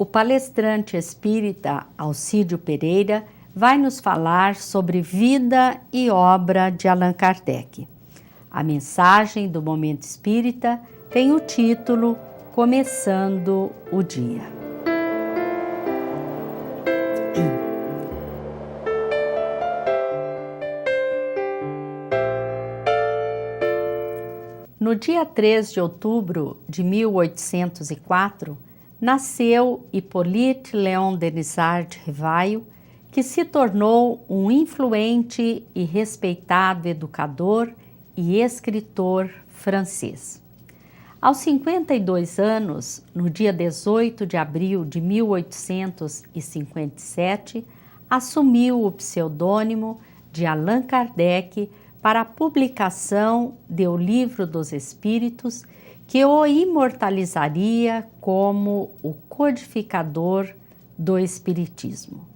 O palestrante espírita Alcídio Pereira vai nos falar sobre vida e obra de Allan Kardec. A mensagem do Momento Espírita tem o título Começando o Dia. No dia 3 de outubro de 1804, nasceu Hippolyte Léon Denisard Rivail, que se tornou um influente e respeitado educador e escritor francês. Aos 52 anos, no dia 18 de abril de 1857, assumiu o pseudônimo de Allan Kardec para a publicação de O Livro dos Espíritos, que o imortalizaria como o codificador do Espiritismo.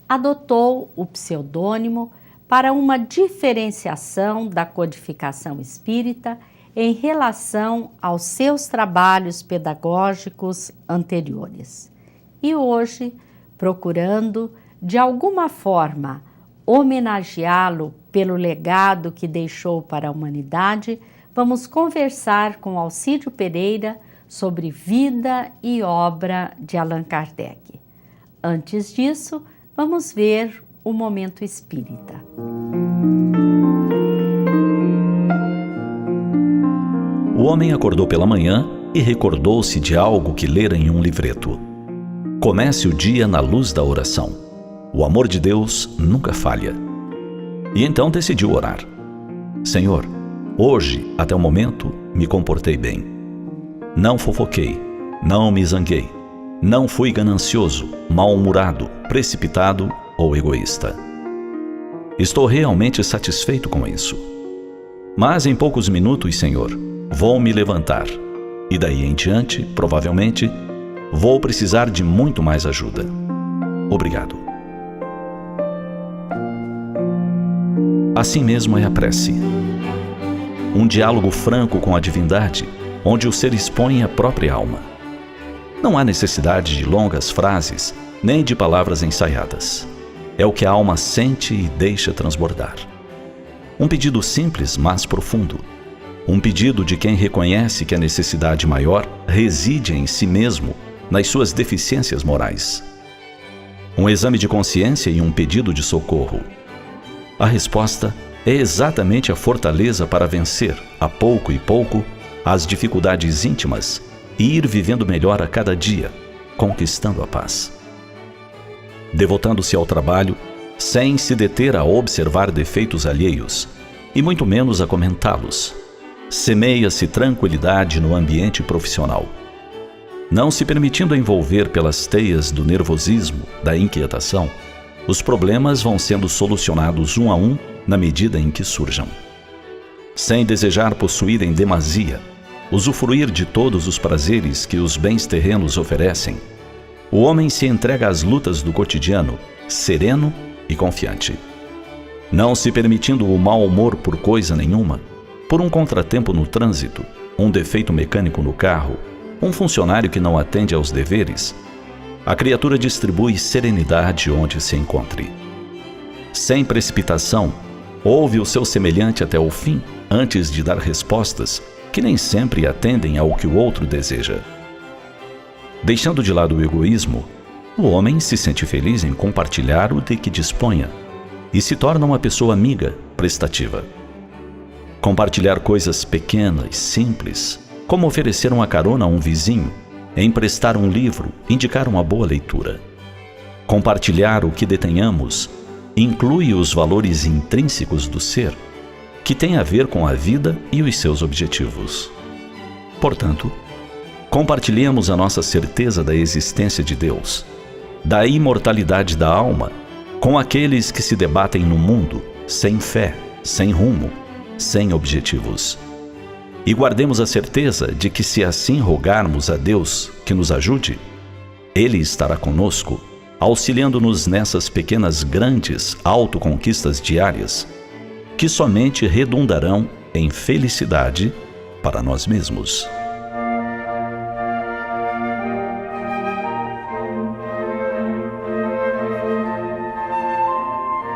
Adotou o pseudônimo para uma diferenciação da codificação espírita em relação aos seus trabalhos pedagógicos anteriores. E hoje, procurando, de alguma forma, homenageá-lo pelo legado que deixou para a humanidade, vamos conversar com Alcídio Pereira sobre vida e obra de Allan Kardec. Antes disso, vamos ver o Momento Espírita. O homem acordou pela manhã e recordou-se de algo que lera em um livreto. Comece o dia na luz da oração. O amor de Deus nunca falha. E então decidiu orar. Senhor, hoje, até o momento, me comportei bem. Não fofoquei, não me zanguei, não fui ganancioso, mal-humorado, precipitado ou egoísta. Estou realmente satisfeito com isso. Mas em poucos minutos, Senhor, vou me levantar. E daí em diante, provavelmente, vou precisar de muito mais ajuda. Obrigado. Assim mesmo é a prece. Um diálogo franco com a divindade, onde o ser expõe a própria alma. Não há necessidade de longas frases, nem de palavras ensaiadas. É o que a alma sente e deixa transbordar. Um pedido simples, mas profundo. Um pedido de quem reconhece que a necessidade maior reside em si mesmo, nas suas deficiências morais. Um exame de consciência e um pedido de socorro. A resposta é exatamente a fortaleza para vencer, a pouco e pouco, as dificuldades íntimas e ir vivendo melhor a cada dia, conquistando a paz. Devotando-se ao trabalho, sem se deter a observar defeitos alheios, e muito menos a comentá-los, semeia-se tranquilidade no ambiente profissional. Não se permitindo envolver pelas teias do nervosismo, da inquietação, os problemas vão sendo solucionados um a um na medida em que surjam. Sem desejar possuir em demasia, usufruir de todos os prazeres que os bens terrenos oferecem, o homem se entrega às lutas do cotidiano, sereno e confiante. Não se permitindo o mau humor por coisa nenhuma, por um contratempo no trânsito, um defeito mecânico no carro, um funcionário que não atende aos deveres, a criatura distribui serenidade onde se encontre. Sem precipitação, ouve o seu semelhante até o fim, antes de dar respostas que nem sempre atendem ao que o outro deseja. Deixando de lado o egoísmo, o homem se sente feliz em compartilhar o de que disponha e se torna uma pessoa amiga, prestativa. Compartilhar coisas pequenas, simples, como oferecer uma carona a um vizinho, emprestar um livro, indicar uma boa leitura. Compartilhar o que detenhamos inclui os valores intrínsecos do ser, que tem a ver com a vida e os seus objetivos. Portanto, compartilhemos a nossa certeza da existência de Deus, da imortalidade da alma, com aqueles que se debatem no mundo, sem fé, sem rumo, sem objetivos. E guardemos a certeza de que, se assim rogarmos a Deus que nos ajude, Ele estará conosco, auxiliando-nos nessas pequenas grandes autoconquistas diárias, que somente redundarão em felicidade para nós mesmos.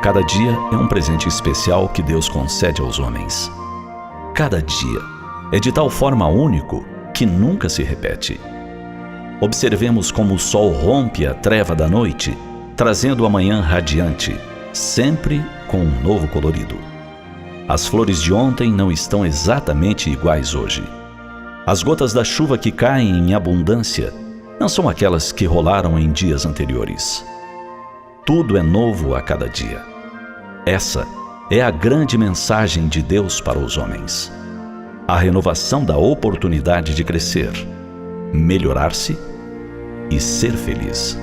Cada dia é um presente especial que Deus concede aos homens. Cada dia é de tal forma único que nunca se repete. Observemos como o sol rompe a treva da noite, trazendo a manhã radiante, sempre com um novo colorido. As flores de ontem não estão exatamente iguais hoje. As gotas da chuva que caem em abundância não são aquelas que rolaram em dias anteriores. Tudo é novo a cada dia. Essa é a grande mensagem de Deus para os homens. A renovação da oportunidade de crescer, melhorar-se e ser feliz.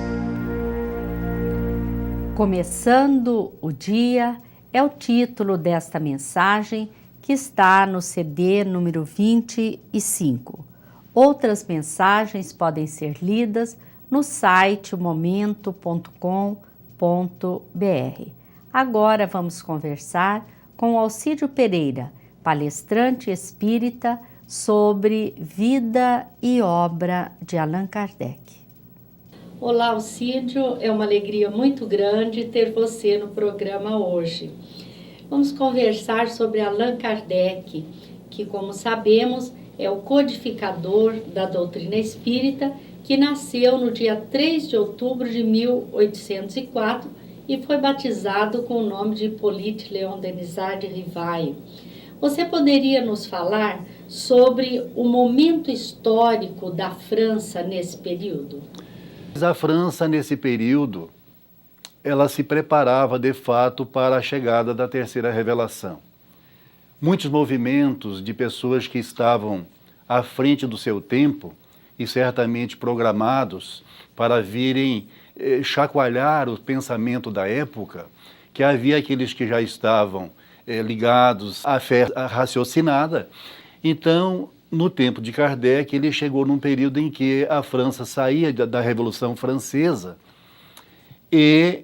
Começando o dia é o título desta mensagem que está no CD número 25. Outras mensagens podem ser lidas no site momento.com.br. Agora vamos conversar com Alcídio Pereira, palestrante espírita, sobre vida e obra de Allan Kardec. Olá, Alcídio, é uma alegria muito grande ter você no programa hoje. Vamos conversar sobre Allan Kardec, que, como sabemos, é o codificador da doutrina espírita, que nasceu no dia 3 de outubro de 1804 e foi batizado com o nome de Hippolyte Léon Denisard de Rivail. Você poderia nos falar sobre o momento histórico da França nesse período? A França, nesse período, ela se preparava, de fato, para a chegada da terceira revelação. Muitos movimentos de pessoas que estavam à frente do seu tempo e certamente programados para virem chacoalhar o pensamento da época, que havia aqueles que já estavam ligados à fé raciocinada. Então, no tempo de Kardec, ele chegou num período em que a França saía da Revolução Francesa e,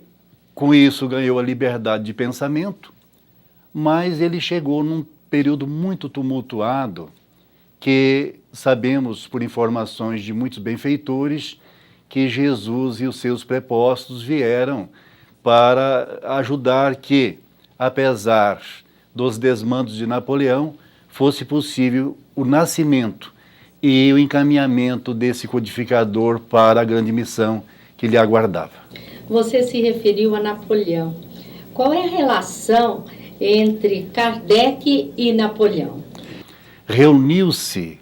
com isso, ganhou a liberdade de pensamento, mas ele chegou num período muito tumultuado, que sabemos, por informações de muitos benfeitores, que Jesus e os seus prepostos vieram para ajudar que, apesar dos desmandos de Napoleão, fosse possível o nascimento e o encaminhamento desse codificador para a grande missão que lhe aguardava. Você se referiu a Napoleão. Qual é a relação entre Kardec e Napoleão? Reuniu-se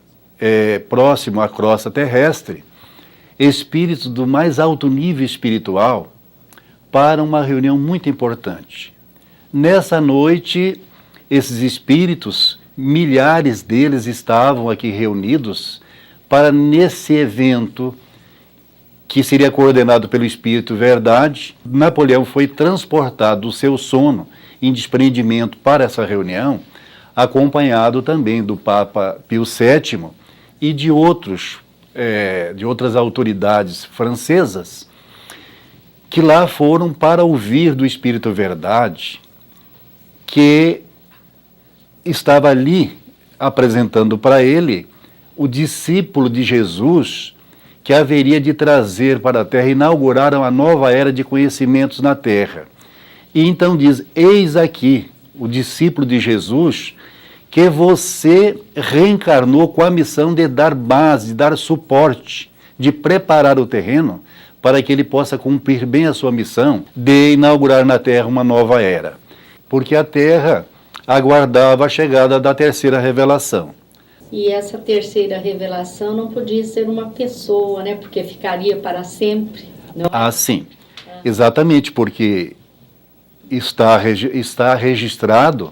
próximo à crosta terrestre espíritos do mais alto nível espiritual para uma reunião muito importante. Nessa noite, esses espíritos, milhares deles estavam aqui reunidos para, nesse evento que seria coordenado pelo Espírito Verdade, Napoleão foi transportado do seu sono em desprendimento para essa reunião, acompanhado também do Papa Pio VII e de outras autoridades francesas, que lá foram para ouvir do Espírito Verdade, que estava ali apresentando para ele o discípulo de Jesus que haveria de trazer para a Terra, inaugurar uma nova era de conhecimentos na Terra. E então diz: eis aqui o discípulo de Jesus que você reencarnou com a missão de dar base, de dar suporte, de preparar o terreno para que ele possa cumprir bem a sua missão de inaugurar na Terra uma nova era. Porque a Terra aguardava a chegada da terceira revelação. E essa terceira revelação não podia ser uma pessoa, né? Porque ficaria para sempre. Não? Ah, sim. Exatamente, porque está registrado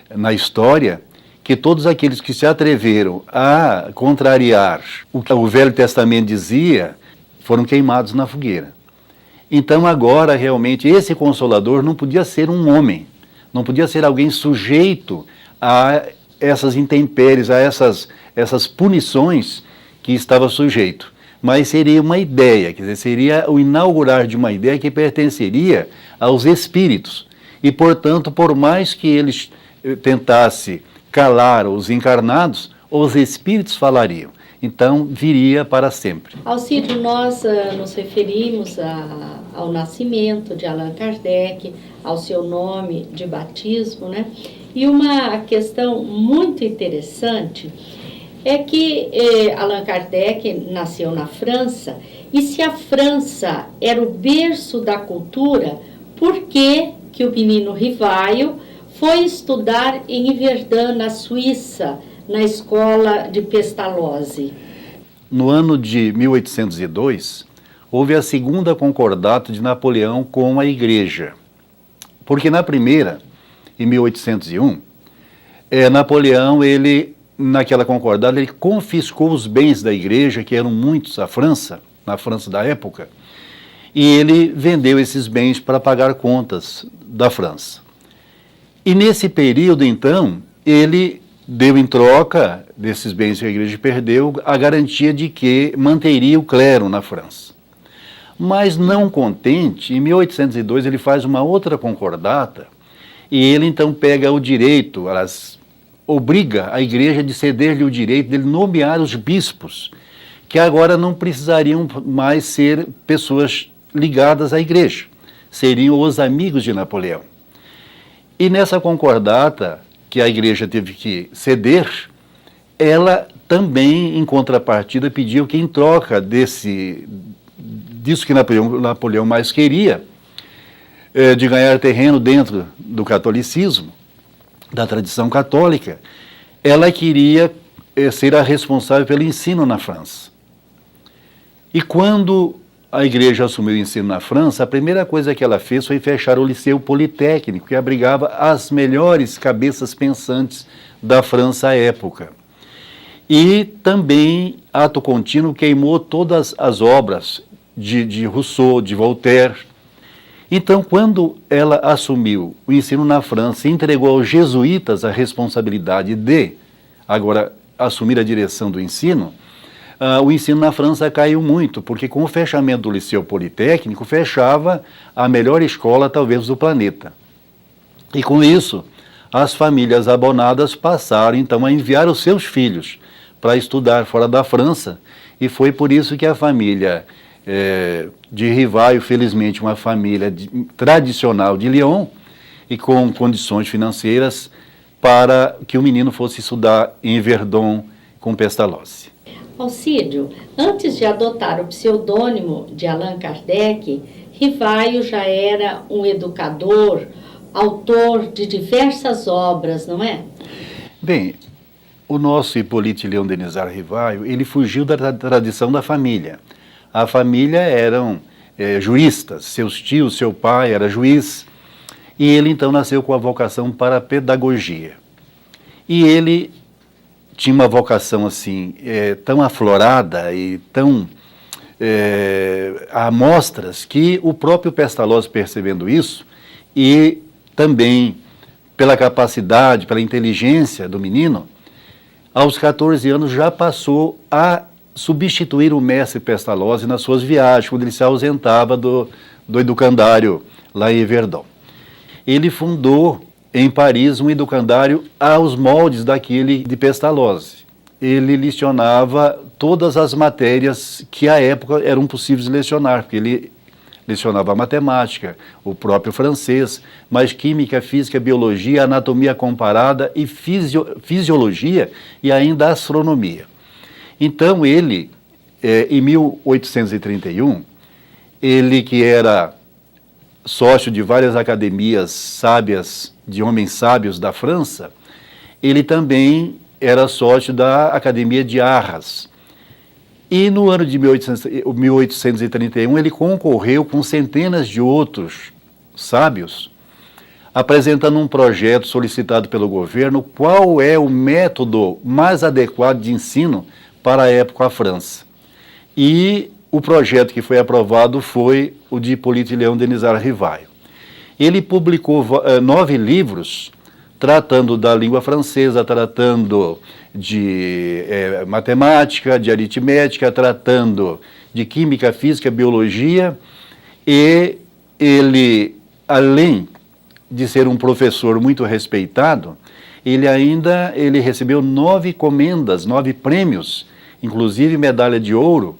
na história que todos aqueles que se atreveram a contrariar o que o Velho Testamento dizia foram queimados na fogueira. Então agora realmente esse Consolador não podia ser um homem, não podia ser alguém sujeito a essas intempéries, a essas punições que estava sujeito, mas seria uma ideia, quer dizer, seria o inaugurar de uma ideia que pertenceria aos espíritos. E, portanto, por mais que eles tentassem calar os encarnados, os espíritos falariam. então viria para sempre. Alcídio, nós nos referimos ao nascimento de Allan Kardec, ao seu nome de batismo, né? E uma questão muito interessante é que Allan Kardec nasceu na França, e se a França era o berço da cultura, por que o menino Rivaio foi estudar em Yverdun, na Suíça, na escola de Pestalozzi? No ano de 1802, houve a segunda concordata de Napoleão com a Igreja. Porque na primeira, em 1801, Napoleão, naquela concordata, ele confiscou os bens da Igreja, que eram muitos na França da época, e ele vendeu esses bens para pagar contas da França. E nesse período, então, ele deu em troca desses bens que a Igreja perdeu a garantia de que manteria o clero na França. Mas não contente, em 1802 ele faz uma outra concordata e ele então pega o direito, obriga a Igreja de ceder-lhe o direito de nomear os bispos, que agora não precisariam mais ser pessoas ligadas à Igreja, seriam os amigos de Napoleão. E nessa concordata, que a Igreja teve que ceder, ela também, em contrapartida, pediu que, em troca disso que Napoleão mais queria, de ganhar terreno dentro do catolicismo, da tradição católica, ela queria ser a responsável pelo ensino na França. E quando a Igreja assumiu o ensino na França, a primeira coisa que ela fez foi fechar o Liceu Politécnico, que abrigava as melhores cabeças pensantes da França à época. E também, ato contínuo, queimou todas as obras de Rousseau, de Voltaire. Então, quando ela assumiu o ensino na França e entregou aos jesuítas a responsabilidade de, agora, assumir a direção do ensino, o ensino na França caiu muito, porque com o fechamento do Liceu Politécnico, fechava a melhor escola, talvez, do planeta. E com isso, as famílias abonadas passaram, então, a enviar os seus filhos para estudar fora da França, e foi por isso que a família de Rivaio, felizmente uma família tradicional de Lyon, e com condições financeiras, para que o menino fosse estudar em Yverdon com Pestalozzi. Alcídio, antes de adotar o pseudônimo de Allan Kardec, Rivaio já era um educador, autor de diversas obras, não é? Bem, o nosso Hippolyte Léon Denisard Rivaio, ele fugiu da tradição da família. A família eram juristas, seus tios, seu pai era juiz, e ele então nasceu com a vocação para a pedagogia. E ele tinha uma vocação assim, tão aflorada e tão a amostras, que o próprio Pestalozzi, percebendo isso, e também pela capacidade, pela inteligência do menino, aos 14 anos já passou a substituir o mestre Pestalozzi nas suas viagens, quando ele se ausentava do educandário lá em Yverdon. Ele fundou em Paris um educandário aos moldes daquele de Pestalozzi. Ele lecionava todas as matérias que à época eram possíveis de lecionar, porque ele lecionava matemática, o próprio francês, mas química, física, biologia, anatomia comparada e fisiologia e ainda astronomia. Então ele, em 1831, ele que era sócio de várias academias sábias, de homens sábios da França, ele também era sócio da Academia de Arras. E no ano de 1831 ele concorreu com centenas de outros sábios, apresentando um projeto solicitado pelo governo, qual é o método mais adequado de ensino para a época a França. E o projeto que foi aprovado foi o de Hippolyte Léon Denisard Rivaio. Ele publicou 9 livros tratando da língua francesa, tratando de matemática, de aritmética, tratando de química, física, biologia, e ele, além de ser um professor muito respeitado, ele recebeu 9 comendas, 9 prêmios inclusive medalha de ouro,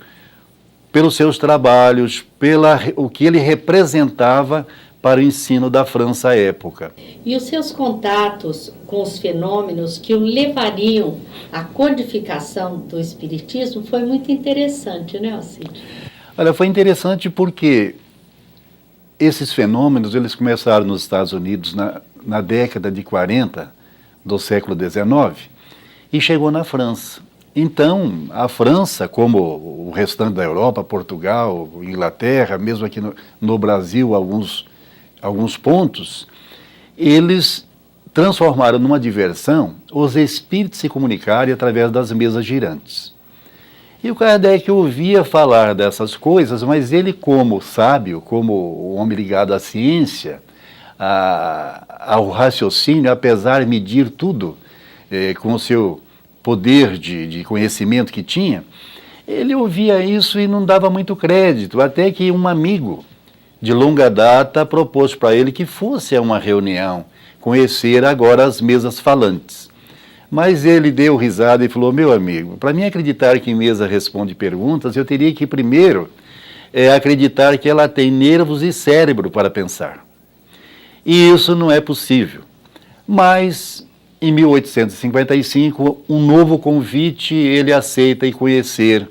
pelos seus trabalhos, o que ele representava para o ensino da França à época. E os seus contatos com os fenômenos que o levariam à codificação do Espiritismo foi muito interessante, né, Alcide? Olha, foi interessante porque esses fenômenos eles começaram nos Estados Unidos na década de 40 do século XIX e chegou na França. Então, a França, como o restante da Europa, Portugal, Inglaterra, mesmo aqui no Brasil, alguns pontos, eles transformaram numa diversão os espíritos se comunicarem através das mesas girantes. E o Kardec ouvia falar dessas coisas, mas ele, como sábio, como o homem ligado à ciência, ao raciocínio, apesar de medir tudo com o seu poder de conhecimento que tinha, ele ouvia isso e não dava muito crédito, até que um amigo de longa data propôs para ele que fosse a uma reunião, conhecer agora as mesas falantes. Mas ele deu risada e falou: meu amigo, para mim acreditar que mesa responde perguntas, eu teria que primeiro acreditar que ela tem nervos e cérebro para pensar. E isso não é possível. Mas, em 1855, um novo convite ele aceita e conhecer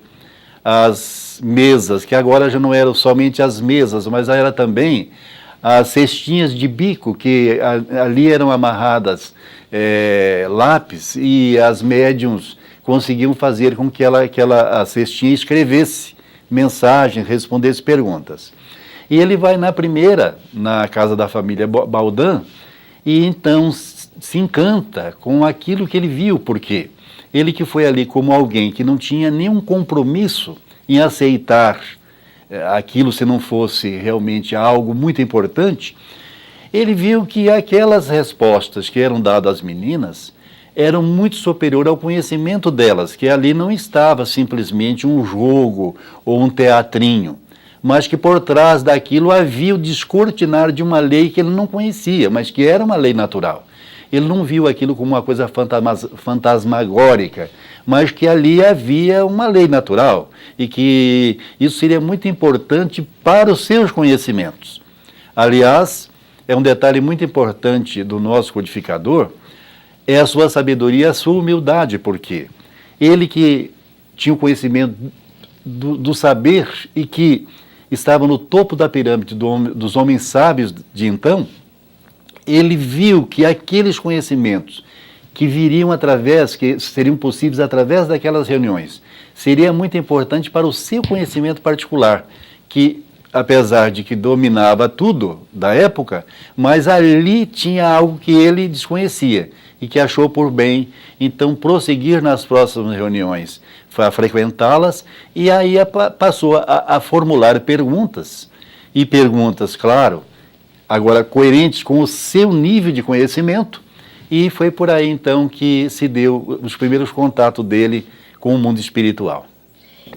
as mesas, que agora já não eram somente as mesas, mas era também as cestinhas de bico, que ali eram amarradas lápis, e as médiuns conseguiam fazer com que a cestinha escrevesse mensagens, respondesse perguntas. E ele vai na casa da família Baudin, e então se encanta com aquilo que ele viu, porque ele que foi ali como alguém que não tinha nenhum compromisso em aceitar aquilo se não fosse realmente algo muito importante, ele viu que aquelas respostas que eram dadas às meninas eram muito superior ao conhecimento delas, que ali não estava simplesmente um jogo ou um teatrinho, mas que por trás daquilo havia o descortinar de uma lei que ele não conhecia, mas que era uma lei natural. Ele não viu aquilo como uma coisa fantasmagórica, mas que ali havia uma lei natural e que isso seria muito importante para os seus conhecimentos. Aliás, é um detalhe muito importante do nosso codificador, é a sua sabedoria, a sua humildade, porque ele que tinha o conhecimento do saber e que estava no topo da pirâmide dos homens sábios de então, ele viu que aqueles conhecimentos que viriam que seriam possíveis através daquelas reuniões, seria muito importante para o seu conhecimento particular, que apesar de que dominava tudo da época, mas ali tinha algo que ele desconhecia e que achou por bem, então, prosseguir nas próximas reuniões, a frequentá-las, e aí passou a formular perguntas, e perguntas, claro, agora coerentes com o seu nível de conhecimento, e foi por aí então que se deu os primeiros contatos dele com o mundo espiritual.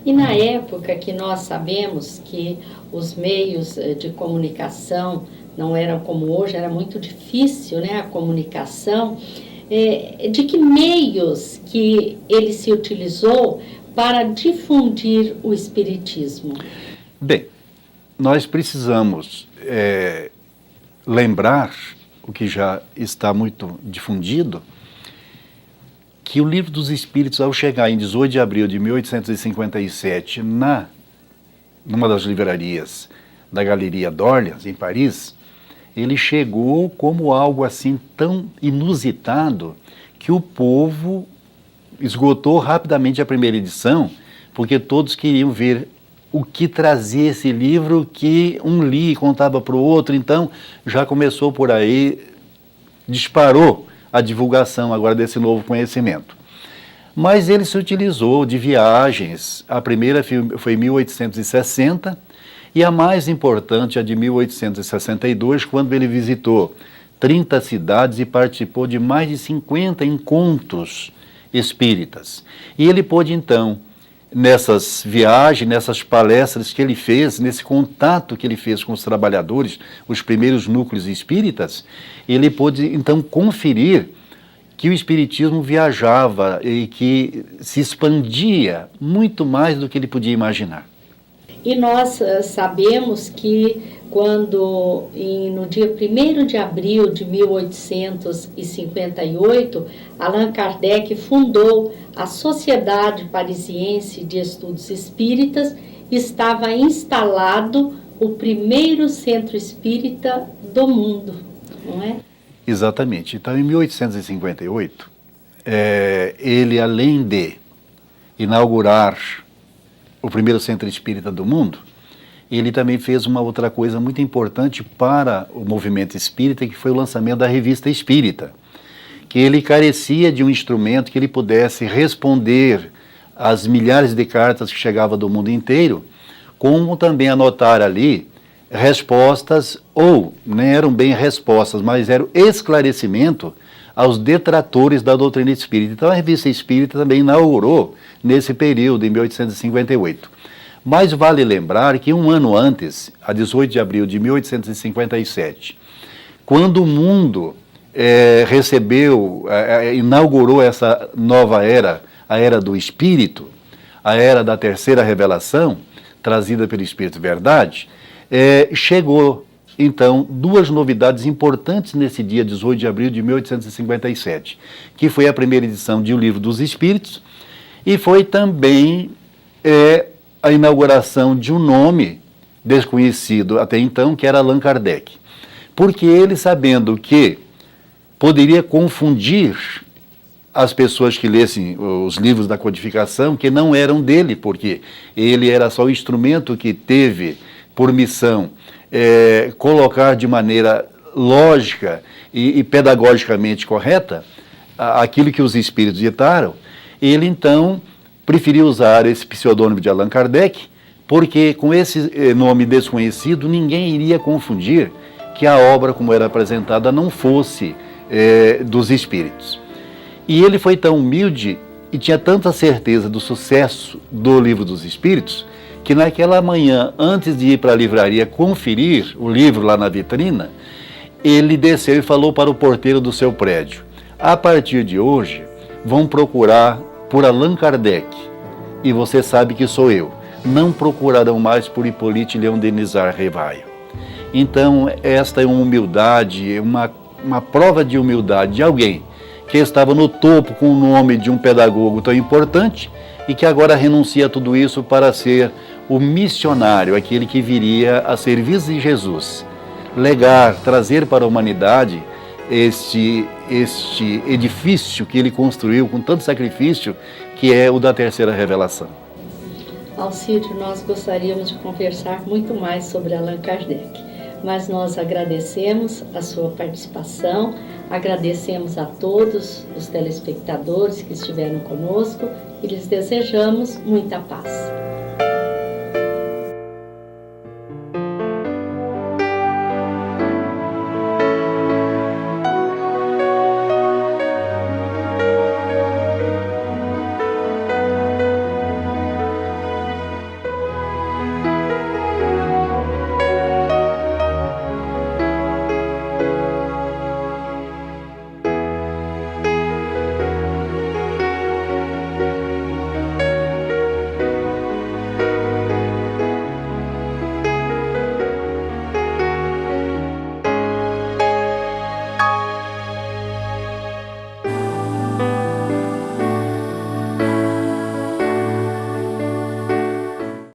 E na época que nós sabemos que os meios de comunicação não eram como hoje, era muito difícil, né, a comunicação, de que meios que ele se utilizou para difundir o espiritismo? Bem, nós precisamos lembrar, o que já está muito difundido, que o Livro dos Espíritos, ao chegar em 18 de abril de 1857, numa das livrarias da Galeria d'Orléans, em Paris, ele chegou como algo assim tão inusitado que o povo esgotou rapidamente a primeira edição, porque todos queriam ver o que trazia esse livro, que um lia e contava para o outro, então já começou por aí, disparou a divulgação agora desse novo conhecimento. Mas ele se utilizou de viagens, a primeira foi em 1860, e a mais importante, a de 1862, quando ele visitou 30 cidades e participou de mais de 50 encontros espíritas. E ele pôde, então, nessas viagens, nessas palestras que ele fez, nesse contato que ele fez com os trabalhadores, os primeiros núcleos espíritas, ele pôde, então, conferir que o Espiritismo viajava e que se expandia muito mais do que ele podia imaginar. E nós sabemos que quando, no dia 1º de abril de 1858, Allan Kardec fundou a Sociedade Parisiense de Estudos Espíritas, estava instalado o primeiro centro espírita do mundo, não é? Exatamente. Então, em 1858, ele, além de inaugurar o primeiro centro espírita do mundo, ele também fez uma outra coisa muito importante para o movimento espírita, que foi o lançamento da Revista Espírita, que ele carecia de um instrumento que ele pudesse responder às milhares de cartas que chegavam do mundo inteiro, como também anotar ali respostas, ou não eram bem respostas, mas eram esclarecimento aos detratores da doutrina espírita. Então a Revista Espírita também inaugurou nesse período, em 1858. Mas vale lembrar que um ano antes, a 18 de abril de 1857, quando o mundo inaugurou essa nova era, a era do Espírito, a era da terceira revelação, trazida pelo Espírito Verdade, chegou, então, duas novidades importantes nesse dia 18 de abril de 1857, que foi a primeira edição de O Livro dos Espíritos e foi também a inauguração de um nome desconhecido até então, que era Allan Kardec. Porque ele, sabendo que poderia confundir as pessoas que lessem os livros da codificação, que não eram dele, porque ele era só o instrumento que teve por missão colocar de maneira lógica e pedagogicamente correta aquilo que os espíritos ditaram, ele então preferiu usar esse pseudônimo de Allan Kardec, porque com esse nome desconhecido ninguém iria confundir que a obra, como era apresentada, não fosse dos espíritos. E ele foi tão humilde e tinha tanta certeza do sucesso do Livro dos Espíritos, que naquela manhã, antes de ir para a livraria conferir o livro lá na vitrina, ele desceu e falou para o porteiro do seu prédio: a partir de hoje, vão procurar por Allan Kardec, e você sabe que sou eu. Não procurarão mais por Hippolyte Léon Denisard Rivail. Então, esta é uma humildade, uma prova de humildade de alguém que estava no topo com o nome de um pedagogo tão importante e que agora renuncia a tudo isso para ser o missionário, aquele que viria a serviço de Jesus, legar, trazer para a humanidade este edifício que ele construiu com tanto sacrifício, que é o da terceira revelação. Alcídio, nós gostaríamos de conversar muito mais sobre Allan Kardec, mas nós agradecemos a sua participação, agradecemos a todos os telespectadores que estiveram conosco e lhes desejamos muita paz.